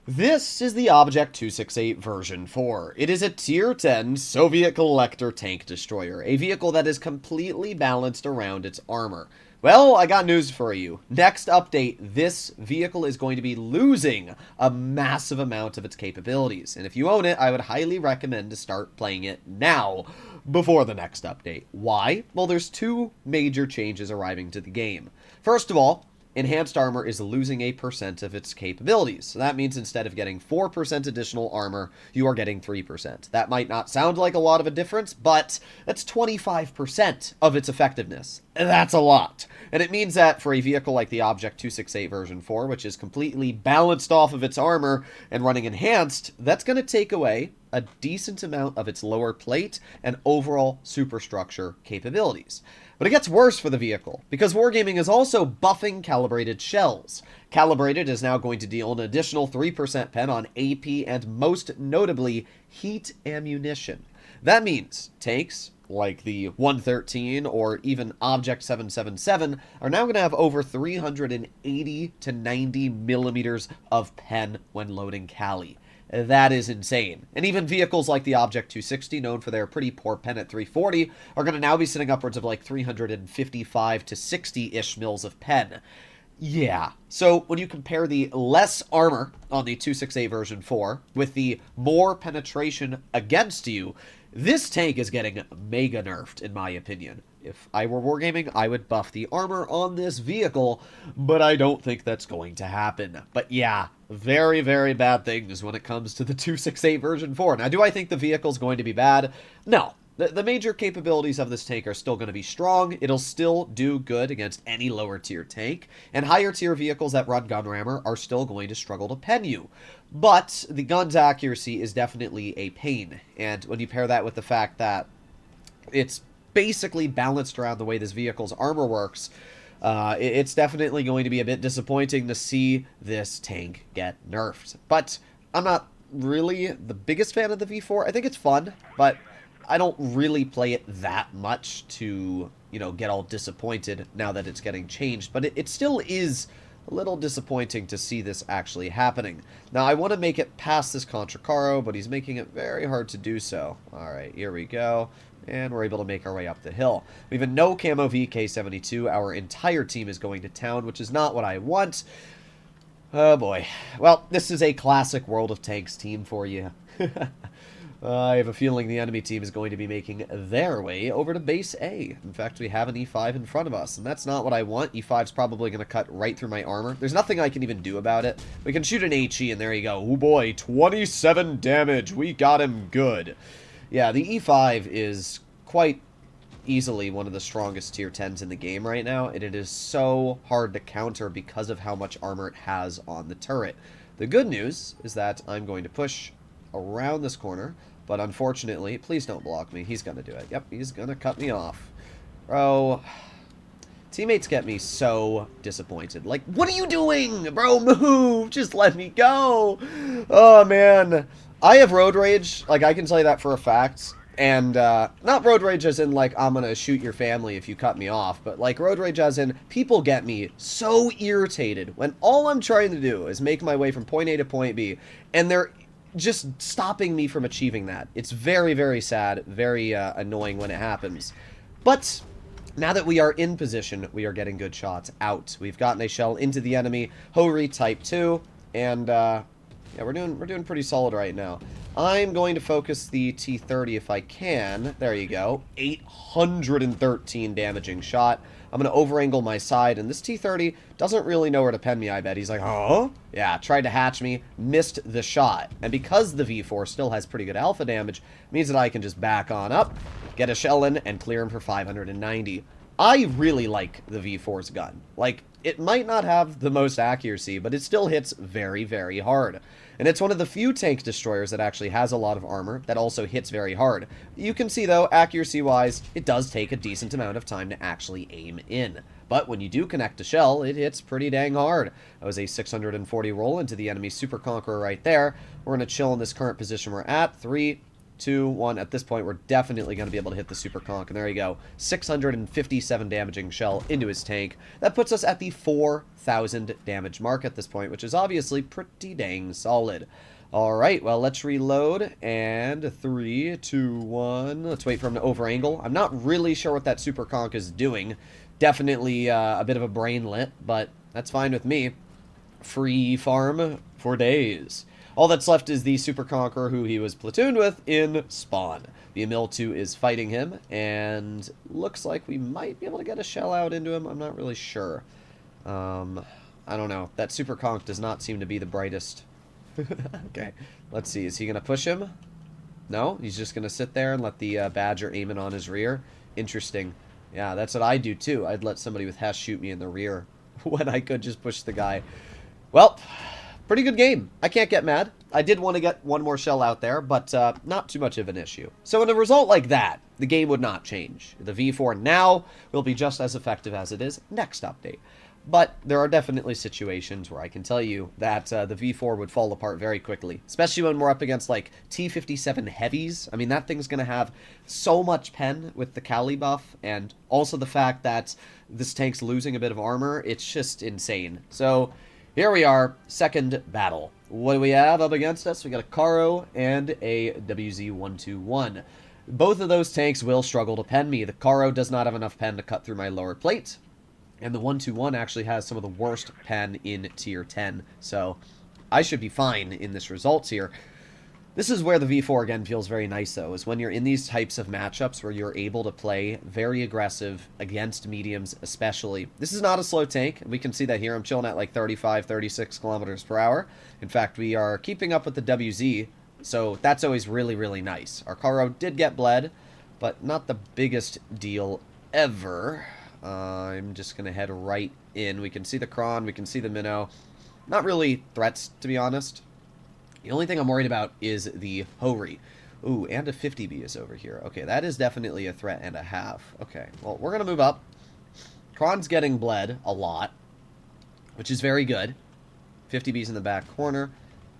This is the Object 268 version 4. It is a Tier 10 Soviet collector tank destroyer, a vehicle that is completely balanced around its armor. Well, I got news for you. Next update, this vehicle is going to be losing a massive amount of its capabilities. And if you own it, I would highly recommend to start playing it now, before the next update. Why? Well, there's two major changes arriving to the game. First of all, enhanced armor is losing 8% of its capabilities. So that means instead of getting 4% additional armor, you are getting 3%. That might not sound like a lot of a difference, but that's 25% of its effectiveness. That's a lot. And it means that for a vehicle like the Object 268 version 4, which is completely balanced off of its armor and running enhanced, that's going to take away a decent amount of its lower plate and overall superstructure capabilities. But it gets worse for the vehicle, because Wargaming is also buffing calibrated shells. Calibrated is now going to deal an additional 3% pen on AP and most notably, heat ammunition. That means tanks like the 113 or even Object 777 are now going to have over 380 to 90 millimeters of pen when loading Cali. That is insane. And even vehicles like the Object 260, known for their pretty poor pen at 340, are going to now be sitting upwards of like 355 to 60-ish mils of pen. Yeah. So when you compare the less armor on the 268 version 4 with the more penetration against you, this tank is getting mega nerfed, in my opinion. If I were Wargaming, I would buff the armor on this vehicle, but I don't think that's going to happen. But yeah, very, very bad things when it comes to the 268 version 4. Now, do I think the vehicle's going to be bad? No. The major capabilities of this tank are still going to be strong. It'll still do good against any lower tier tank, and higher tier vehicles that run gun rammer are still going to struggle to pen you. But the gun's accuracy is definitely a pain, and when you pair that with the fact that it's basically balanced around the way this vehicle's armor works, it's definitely going to be a bit disappointing to see this tank get nerfed. But I'm not really the biggest fan of the V4. I think it's fun, but I don't really play it that much to, get all disappointed now that it's getting changed. But it still is a little disappointing to see this actually happening. Now, I want to make it past this Contracaro, but he's making it very hard to do so. Alright, here we go. And we're able to make our way up the hill. We have a no camo VK-72. Our entire team is going to town, which is not what I want. Oh boy. Well, this is a classic World of Tanks team for you. I have a feeling the enemy team is going to be making their way over to base A. In fact, we have an E5 in front of us, and that's not what I want. E5's probably going to cut right through my armor. There's nothing I can even do about it. We can shoot an HE, and there you go. Oh boy, 27 damage. We got him good. Yeah, the E5 is quite easily one of the strongest tier 10s in the game right now, and it is so hard to counter because of how much armor it has on the turret. The good news is that I'm going to push around this corner, but unfortunately, please don't block me. He's going to do it. Yep, he's going to cut me off. Bro, teammates get me so disappointed. Like, what are you doing? Bro, move! Just let me go! Oh, man. I have road rage. Like, I can tell you that for a fact. And, not road rage as in, like, I'm gonna shoot your family if you cut me off, but, like, road rage as in, people get me so irritated when all I'm trying to do is make my way from point A to point B, and they're just stopping me from achieving that. It's very, very sad, very, annoying when it happens. But now that we are in position, we are getting good shots out. We've gotten a shell into the enemy, Hori Type 2, and, yeah, we're doing pretty solid right now. I'm going to focus the T30 if I can. There you go. 813 damaging shot. I'm going to over-angle my side, and this T30 doesn't really know where to pen me, I bet. He's like, huh? Yeah, tried to hatch me, missed the shot. And because the V4 still has pretty good alpha damage, it means that I can just back on up, get a shell in, and clear him for 590. I really like the V4's gun. Like, it might not have the most accuracy, but it still hits very, very hard. And it's one of the few tank destroyers that actually has a lot of armor that also hits very hard. You can see, though, accuracy-wise, it does take a decent amount of time to actually aim in. But when you do connect a shell, it hits pretty dang hard. That was a 640 roll into the enemy Super Conqueror right there. We're going to chill in this current position we're at. 3, 2, 1. At this point, we're definitely going to be able to hit the Super Conk. And there you go. 657 damaging shell into his tank. That puts us at the 4,000 damage mark at this point, which is obviously pretty dang solid. Alright, well, let's reload, and 3, 2, 1, let's wait for him to over-angle. I'm not really sure what that Super Conk is doing. Definitely a bit of a brainlet, but that's fine with me. Free farm for days. All that's left is the Super Conqueror who he was platooned with in spawn. The Emil 2 is fighting him, and looks like we might be able to get a shell out into him. I'm not really sure. I don't know. That Super Conk does not seem to be the brightest. Okay, let's see. Is he going to push him? No, he's just going to sit there and let the Badger aim it on his rear. Interesting. Yeah, that's what I do too. I'd let somebody with Hess shoot me in the rear when I could just push the guy. Well, pretty good game. I can't get mad. I did want to get one more shell out there, but not too much of an issue. So in a result like that, the game would not change. The V4 now will be just as effective as it is next update. But there are definitely situations where I can tell you that the V4 would fall apart very quickly, especially when we're up against like T57 heavies. I mean, that thing's going to have so much pen with the Kali buff, and also the fact that this tank's losing a bit of armor. It's just insane. So here we are, second battle. What do we have up against us? We got a Karo and a WZ-121. Both of those tanks will struggle to pen me. The Karo does not have enough pen to cut through my lower plate. And the 121 actually has some of the worst pen in tier 10. So I should be fine in this results here. This is where the V4 again feels very nice though, is when you're in these types of matchups where you're able to play very aggressive against mediums especially. This is not a slow tank, and we can see that here. I'm chilling at like 35, 36 kilometers per hour. In fact, we are keeping up with the WZ, so that's always really, really nice. Our Karo did get bled, but not the biggest deal ever. I'm just going to head right in. We can see the Kron, we can see the Minnow. Not really threats, to be honest. The only thing I'm worried about is the Hori. Ooh, and a 50B is over here. Okay, that is definitely a threat and a half. Okay, well, we're going to move up. Kron's getting bled a lot, which is very good. 50B's in the back corner.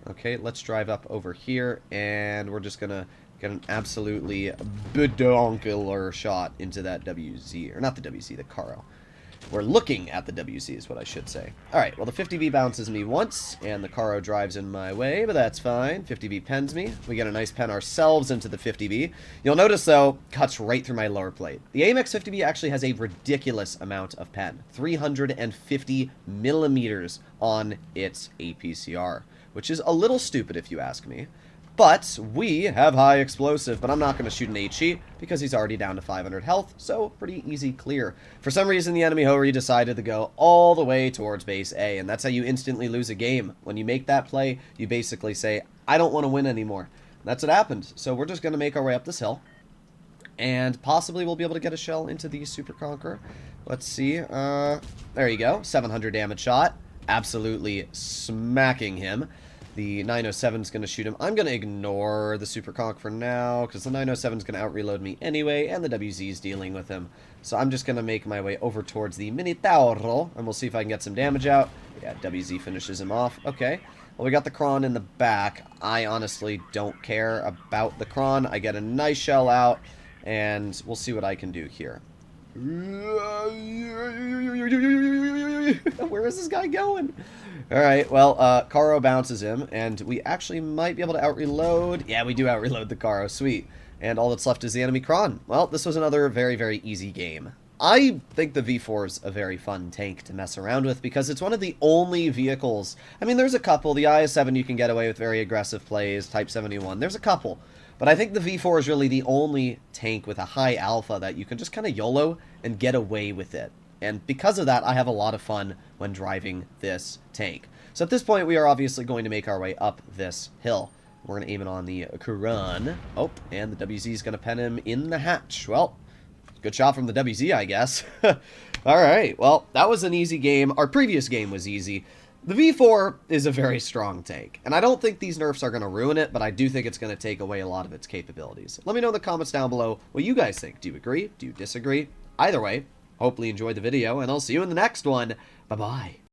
Okay, let's drive up over here, and we're just going to get an absolutely bedonkular shot into that WZ. Or not the WZ, the Karo. We're looking at the WZ is what I should say. Alright, well the 50B bounces me once, and the Karo drives in my way, but that's fine. 50B pens me. We get a nice pen ourselves into the 50B. You'll notice, though, cuts right through my lower plate. The AMX 50B actually has a ridiculous amount of pen. 350 millimeters on its APCR, which is a little stupid if you ask me. But we have high explosive, but I'm not going to shoot an HE because he's already down to 500 health, so pretty easy clear. For some reason, the enemy Hori decided to go all the way towards base A, and that's how you instantly lose a game. When you make that play, you basically say, I don't want to win anymore. And that's what happened. So we're just going to make our way up this hill, and possibly we'll be able to get a shell into the Super Conqueror. Let's see. There you go. 700 damage shot. Absolutely smacking him. The 907 is going to shoot him. I'm going to ignore the Super Conk for now, because the 907 is going to out-reload me anyway, and the WZ is dealing with him. So I'm just going to make my way over towards the Minotauro, and we'll see if I can get some damage out. Yeah, WZ finishes him off. Okay. Well, we got the Kron in the back. I honestly don't care about the Kron. I get a nice shell out, and we'll see what I can do here. Where is this guy going? Alright, well, Karo bounces him, and we actually might be able to out-reload. Yeah, we do out-reload the Karo. Sweet. And all that's left is the enemy Kron. Well, this was another very, very easy game. I think the V4 is a very fun tank to mess around with because it's one of the only vehicles. I mean, there's a couple. The IS-7 you can get away with very aggressive plays, Type 71. There's a couple. But I think the V4 is really the only tank with a high alpha that you can just kind of YOLO and get away with it. And because of that, I have a lot of fun when driving this tank. So at this point, we are obviously going to make our way up this hill. We're going to aim it on the Quran. Oh, and the WZ is going to pen him in the hatch. Well, good shot from the WZ, I guess. Alright, well, that was an easy game. Our previous game was easy. The V4 is a very strong tank, and I don't think these nerfs are going to ruin it, but I do think it's going to take away a lot of its capabilities. Let me know in the comments down below what you guys think. Do you agree? Do you disagree? Either way, hopefully you enjoyed the video, and I'll see you in the next one. Bye-bye.